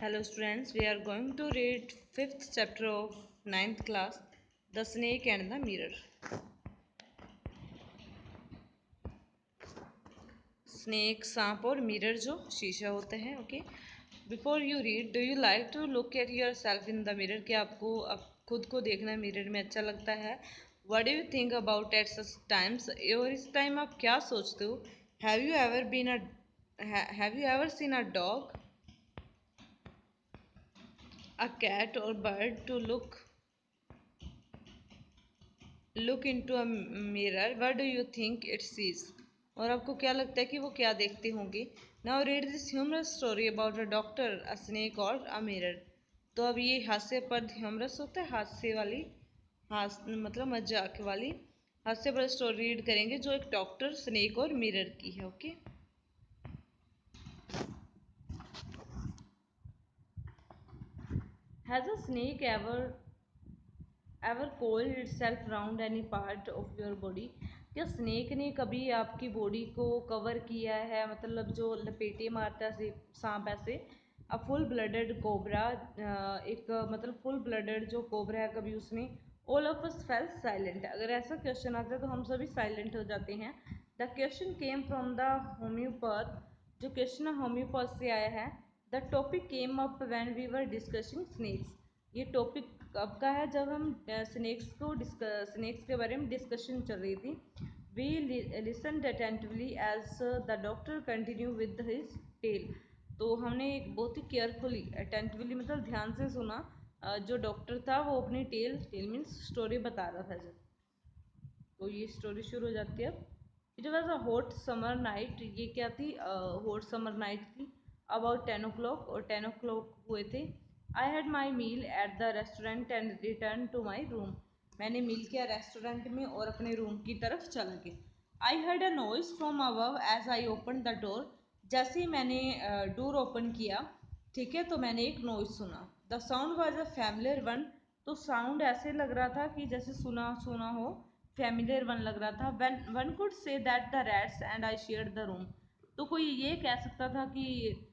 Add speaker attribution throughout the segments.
Speaker 1: Hello students, we are going to read 5th chapter of ninth class, The Snake and the Mirror. Snake, सांप और mirror जो शीशा होते हैं, okay? Before you read, do you like to look at yourself in the mirror? क्या आपको खुद को देखना mirror में अच्छा लगता है? What do you think about at such times? और इस टाइम आप क्या सोचते हो? Have you ever seen a dog, a cat or bird to look into a mirror? What do you think it sees? और आपको क्या लगता है कि वो क्या देखते होंगे? Now read this humorous story about a doctor, a snake और a mirror. तो अब ये हास्यपद ह्यूमरस होता है, हास्य वाली मतलब मजाक वाली हास्यपद स्टोरी रीड करेंगे जो एक डॉक्टर, स्नेक और मिरर की है. Okay. Has a snake ever coiled itself round any part of your body? क्या स्नेक ने कभी आपकी बॉडी को कवर किया है, मतलब जो लपेटे मारता है सांप ऐसे? अ फुल ब्लडेड कोबरा, एक मतलब फुल ब्लडेड जो कोबरा है, कभी उसने? All of us fail silent. अगर ऐसा क्वेश्चन आता है तो हम सभी साइलेंट हो जाते हैं. The question came from the homeopath. जो क्वेश्चन होम्योपैथ से आया है. The topic came up when we were discussing snakes. ये टॉपिक कब का है? जब हम स्नेक्स के बारे में डिस्कशन चल रही थी. We listened attentively as the doctor continue with his tale. तो हमने एक बहुत ही केयरफुली, अटेंटिवली मतलब ध्यान से सुना. जो डॉक्टर था वो अपनी टेल मीन्स स्टोरी बता रहा था जब. तो ये स्टोरी शुरू हो जाती है. It was a hot summer night. ये क्या थी? हॉट समर नाइट थी. अबाउट 10 o'clock, और 10 o'clock हुए थे. I had my meal at the restaurant and return to my room. मैंने मील किया रेस्टोरेंट में और अपने रूम की तरफ चल गए. I had a noise from above as I open the door. जैसे ही मैंने डोर ओपन किया, ठीक है, तो मैंने एक नॉइज सुना. The sound was a familiar one. तो साउंड ऐसे लग रहा था कि जैसे सुना सुना हो, फैमिलियर वन लग रहा था. when one could say that the rats and I shared the room. तो कोई ये कह सकता था कि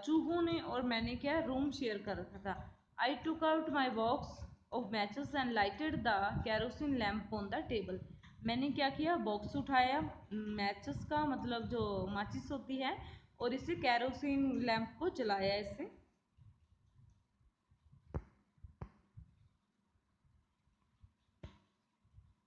Speaker 1: चूहों ने और मैंने क्या रूम शेयर कर रखा था. I took out my box of matches and lighted the kerosene lamp on the table. मैंने क्या किया? बॉक्स उठाया मैचेस का, मतलब जो माचिस होती है, और इसे कैरोसिन लैम्प को जलाया इससे.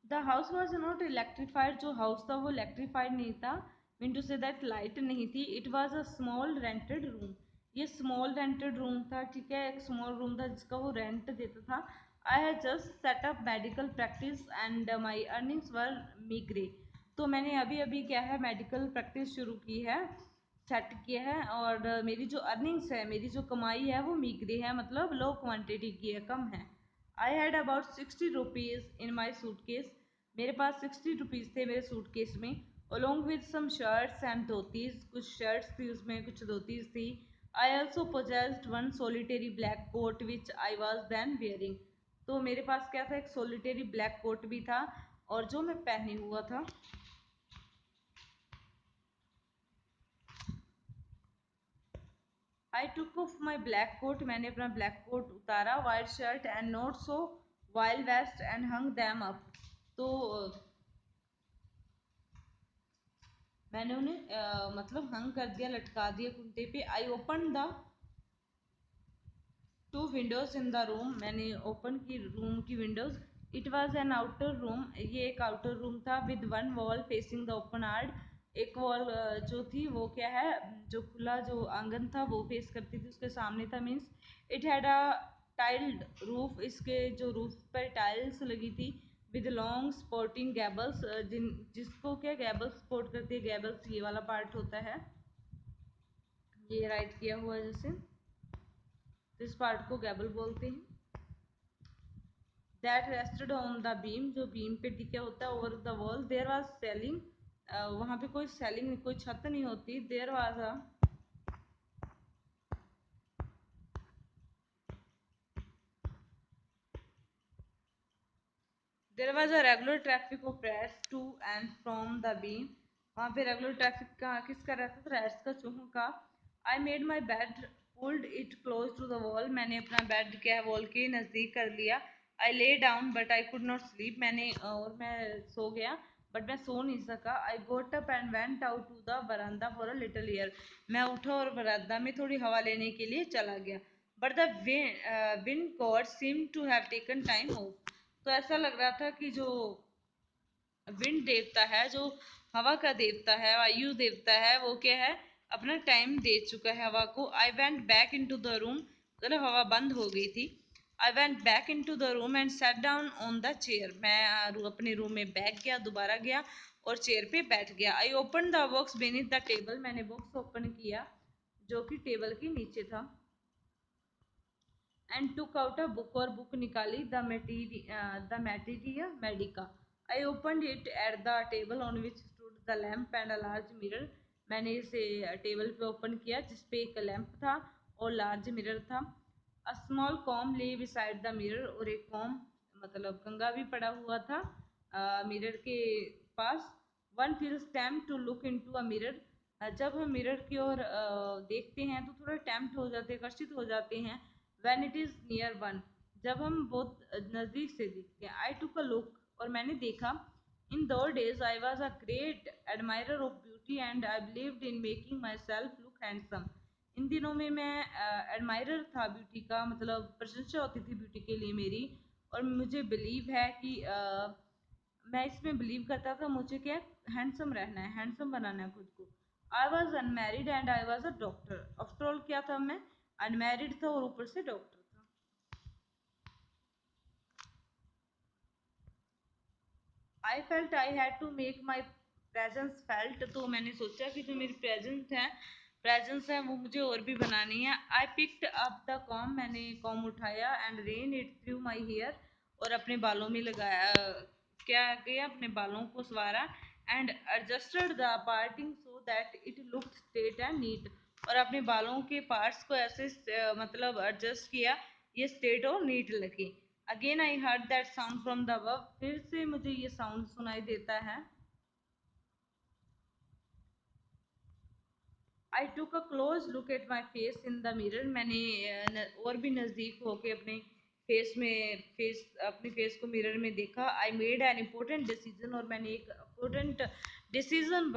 Speaker 1: The house was not electrified. जो हाउस था वो इलेक्ट्रीफाइड नहीं था. Mean to say that light नहीं थी. It was a small rented room. ये स्मॉल रेंटेड रूम था, ठीक है, एक स्मॉल रूम था जिसका वो रेंट देता था. I had just set up medical practice and my earnings were meagre. तो मैंने अभी अभी क्या है, मेडिकल प्रैक्टिस शुरू की है, सेट किया है, और मेरी जो अर्निंग्स है, मेरी जो कमाई है वो मीग्रे है, मतलब लो क्वांटिटी की है, कम है. I had about 60 rupees in my suitcase. मेरे पास 60 रुपीज़ थे मेरे सूटकेस में. Along with some shirts and dhotis. कुछ शर्ट्स थी उसमें, कुछ धोतीज थी. I also possessed one solitary black coat which I was then wearing. तो मेरे पास क्या था? एक सोलिटेरी ब्लैक कोट भी था, और जो मैं पहने हुआ था. I took off my black coat. मैंने अपना ब्लैक कोट उतारा. White shirt and not so wild vest and hung them up. तो मैंने उन्हें मतलब हंग कर दिया, लटका दिया कुंते पे. I open the two windows in the room. मैंने ओपन की रूम की windows. It was an outer room. ये एक आउटर रूम था. With one wall facing the open yard. एक वॉल जो थी वो क्या है, जो खुला जो आंगन था वो फेस करती थी, उसके सामने था. Means it had a tiled roof. इसके जो रूफ पर टाइल्स लगी थी. With long sporting gables. जिसको क्या गैबल्स सपोर्ट करती है? गैबल्स ये वाला पार्ट होता है, ये राइट किया हुआ है जैसे, इस पार्ट को गैबल बोलते हैं. That rested on the beam. जो बीम पे टिका होता है. Over the wall there was ceiling. वहाँ पे कोई सेलिंग, कोई छत नहीं होती. There was a there was a regular traffic of rats to and from the beam. वहाँ पे रेगुलर ट्रैफिक का किसका रहता था? रैट्स का, चूहों का. I made my bed pulled it close to the wall, मैंने अपना बेड क्या है वॉल के नज़दीक कर लिया। I lay down but I could not sleep, मैं सो गया बट मैं सो नहीं सका। I got up and went out to the बरामदा फॉर अ लिटिल एयर, मैं उठा और बरामदा में थोड़ी हवा लेने के लिए चला गया। But the wind god seem to have taken time off, तो ऐसा लग रहा था कि जो विंड देवता है, जो हवा का देवता है, वायु देवता है, वो क्या है अपना टाइम दे चुका है हवा को। I went back in to the room, मतलब हवा बंद हो गई थी। I went back in to the room and set down on the chair, मैं अपने रूम में बैठ गया, दोबारा गया और चेयर पे बैठ गया। I open the box beneath the table, मैंने बॉक्स ओपन किया जो कि टेबल के नीचे था। And took out a book, और बुक निकाली, the Materia Medica. I opened it at the table on which stood the lamp and a large mirror, मैंने इसे टेबल पे ओपन किया जिसपे एक लैम्प था और लार्ज मिरर था। अ स्मॉल कॉम ले बिसाइड द मिरर, और एक कॉम मतलब कंघा भी पड़ा हुआ था मिरर के पास। One feels tempted to look into a mirror, जब हम मिरर की ओर देखते हैं तो थोड़ा टेम्प्ट हो जाते हैं, आकर्षित हो जाते हैं। When it is near one, जब हम बहुत नजदीक से देखते हैं। आई टुक अ लुक, और मैंने देखा। In those days I was a great admirer of beauty and I believed in making myself look handsome, इन दिनों में मैं एडमायरर था ब्यूटी का, मतलब प्रशंसा होती थी ब्यूटी के लिए मेरी, और मुझे बिलीव है कि मैं इसमें बिलीव करता था मुझे क्या हैंडसम रहना है, हैंडसम बनाना है खुद को। I was unmarried and I was a doctor, after all क्या था मैं अनमेरिड था और ऊपर से डॉक्टर था। I felt I had to make my presence felt, तो मैंने सोचा कि जो मेरी प्रेजेंस है वो मुझे और भी बनानी है। I picked up the comb, मैंने कॉम उठाया and ran it through my hair, और अपने बालों में लगाया, क्या किया अपने बालों को सवारा। And adjusted the parting so that it look straight and neat, और अपने बालों के पार्ट्स को ऐसे मतलब एडजस्ट किया ये स्ट्रेट और नीट लगे। Again I heard that sound from the above, फिर से मुझे ये साउंड सुनाई देता है। I took a close look at my face in the mirror, मैंने और भी नज़दीक होके अपने फेस को मिरर में देखा। I made an important decision, और मैंने एक इम्पोर्टेंट डिसीजन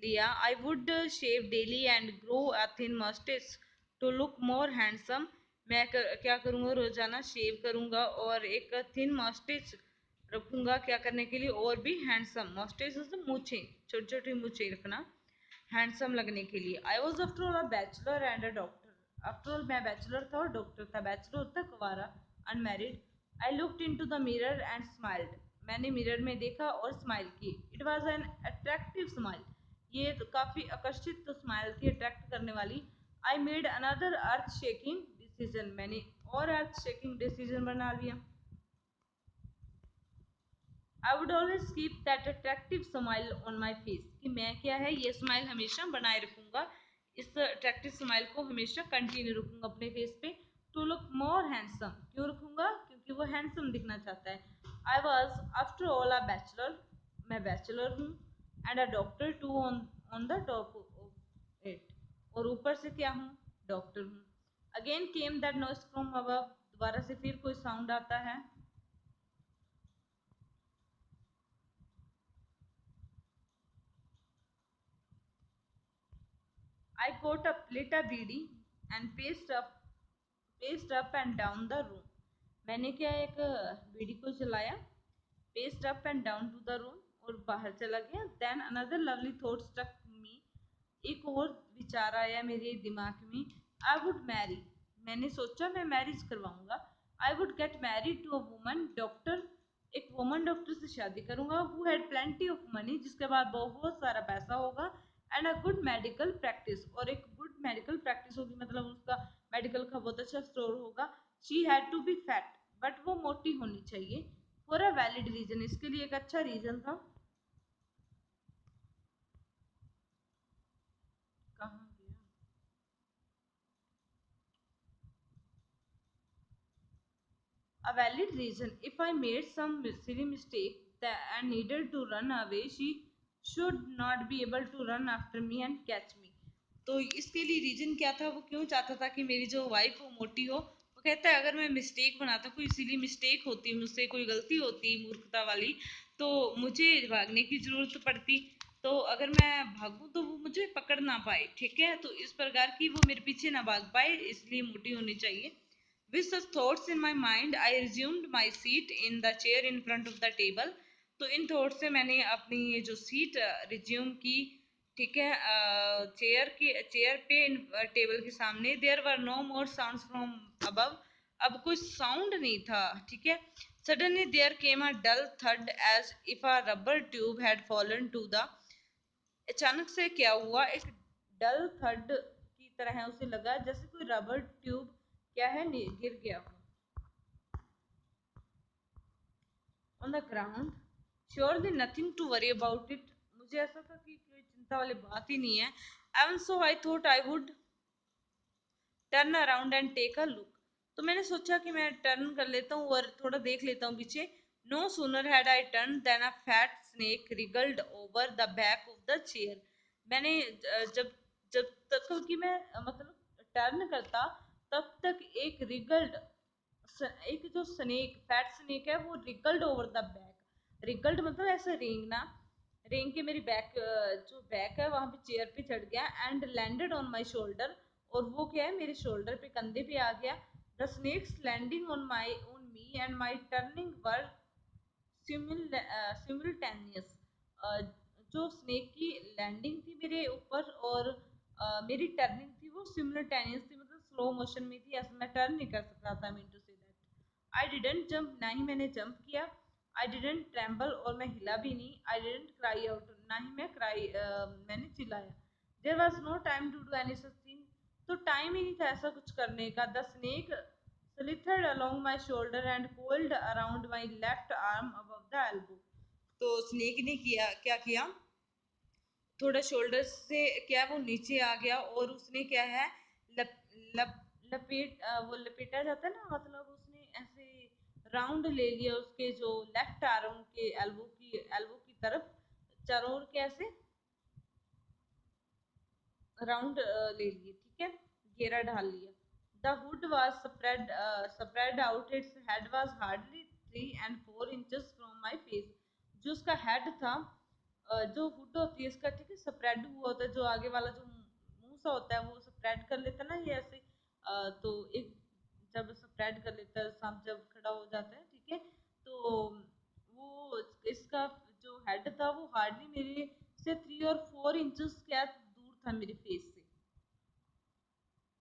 Speaker 1: लिया। I would shave daily and grow a thin moustache to look more handsome, क्या करूँगा रोजाना शेव करूँगा और एक थिन मस्टिच रखूँगा, क्या करने के लिए और भी हैंडसम, मस्टिच मूछें, छोटी छोटी मूछें रखना हैंडसम लगने के लिए। I was after all a bachelor and a doctor, after all मैं बैचलर था और डॉक्टर था, बैचलर होता कुंवारा unmarried. I looked in to the mirror and smiled, मैंने मिरर में देखा और स्माइल की। It was an attractive smile, ये तो काफ़ी आकर्षित तो स्माइल थी, अट्रैक्ट करने वाली। I made another earth shaking decision, मैंने और अर्थ शेकिंग डिसीजन बना लिया। I would always keep that attractive smile on my face, कि मैं क्या है ये स्माइल हमेशा बनाए रखूंगा, इस अट्रैक्टिव स्माइल को हमेशा कंटिन्यू रखूंगा अपने फेस पे। टू लुक मोर हैंडसम, क्यों रखूंगा क्योंकि वो हैंडसम दिखना चाहता है। I was after all a bachelor, मैं बैचलर हूँ, and a doctor too on the top of it, और ऊपर से क्या हूँ डॉक्टर हूँ। Again came that noise from above, दोबारा से फिर कोई साउंड आता है। I caught up, lit a bidi and paced up and down the room. मैंने क्या एक बीड़ी को जलाया, paced up and down to the room, और बाहर चला गया। Then another lovely thought struck me. एक और विचार आया मेरे दिमाग में। I would marry. मैंने सोचा मैं मैरिज करवाऊंगा। I would get married to a woman doctor. एक वुमन डॉक्टर से शादी करूंगा। Who had plenty of money, जिसके पास बहुत सारा पैसा होगा। And a good medical practice, और एक गुड मेडिकल प्रैक्टिस होगी, मतलब उसका मेडिकल का बहुत अच्छा स्टोर होगा। She had to be fat, but वो मोटी होनी चाहिए। फॉर अ वैलिड रीजन, इसके लिए एक अच्छा रीजन था। कहाँ गया? A valid reason. If I made some silly mistake and needed to run away, she should not be able to run after me and catch me. तो इसके लिए रीजन क्या था, वो क्यों चाहता था कि मेरी जो वाइफ वो मोटी हो। वो कहता है अगर मैं मिस्टेक बनाता, कोई इसीलिए मिस्टेक होती, मुझसे कोई गलती होती मूर्खता वाली, तो मुझे भागने की जरूरत पड़ती। तो अगर मैं भागूं तो वो मुझे पकड़ ना पाए, ठीक है, तो इस प्रकार की वो मेरे पीछे ना भाग पाए, इसलिए मोटी होनी चाहिए। With such thoughts in my mind, I resumed my seat in the chair in front of the table. तो इन थॉट से मैंने अपनी ये जो सीट रिज्यूम की, ठीक है, चेयर पे टेबल के सामने। There were no more sounds from above, अब कोई साउंड नहीं था, ठीक है। Suddenly there came a dull thud as if a rubber tube had fallen to the, अचानक से क्या हुआ, एक डल थड की तरह उसे लगा जैसे कोई रबर ट्यूब क्या है गिर गया हो on the ground. Surely nothing to worry about it, मुझे ऐसा था कि कोई चिंता वाली बात ही नहीं है। Even so I thought I would turn around and take a look, तो मैंने सोचा कि मैं टर्न कर लेता हूँ और थोड़ा देख लेता हूँ पीछे। No sooner had I turn then a fat snake wriggled over the back of the chair. मैंने जब जब तक कि मैं मतलब टर्न करता, तब तक एक रिगल्ड, एक जो स्नेक, फैट स्नेक है, वो रिगल्ड ओवर द बैक। रिगल्ड मतलब ऐसे रेंगना, रेंग के मेरी बैक, जो बैक है वहां पे चेयर पे चढ़ गया। And landed on my shoulder, और वो क्या है मेरे शोल्डर पे, कंधे पे आ गया। The snakes landing on my on me and my turning were simultaneous. जो स्नेक की लैंडिंग थी मेरे ऊपर और मेरी टर्निंग थी वो सिमिल्टेनियस थी, मतलब स्लो मोशन में थी, ऐसे मैं टर्न नहीं कर सकता था। Mean to say that I didn't jump, ना ही मैंने जंप किया। आई डिडंट ट्रेम्बल, और मैं हिला भी नहीं। आई डिडंट क्राई आउट, ना ही मैं क्राई मैंने चिल्लाया। There was no time to do any such thing, तो टाइम ही नहीं था ऐसा कुछ करने का। द स्नेक slithered along my shoulder and coiled around my left arm above the elbow। तो स्नेक ने किया क्या किया, थोड़ा शोल्डर से क्या वो नीचे आ गया, और उसने क्या है, लप, लप, वो लपेटा जाता है ना, मतलब उसने ऐसे राउंड ले लिया उसके जो लेफ्ट आर्म के एल्बो की तरफ, चारों ओर के ऐसे राउंड ले लिए, ठीक है, घेरा ढाल लिया। The hood was spread out, its head was hardly 3 and 4 inches from my face. जो उसका हेड था, जो हुड होती है इसका, ठीक है, स्प्रेड हुआ होता है, जो आगे वाला जो मुंह सा होता है वो स्प्रेड कर लेता है ना ये ऐसे, तो एक जब स्प्रेड कर लेता है सांप, जब खड़ा हो जाता है, ठीक है, तो वो इसका जो हेड था वो हार्डली मेरे से 3 और 4 इंचेस क्या दूर था मेरे फेस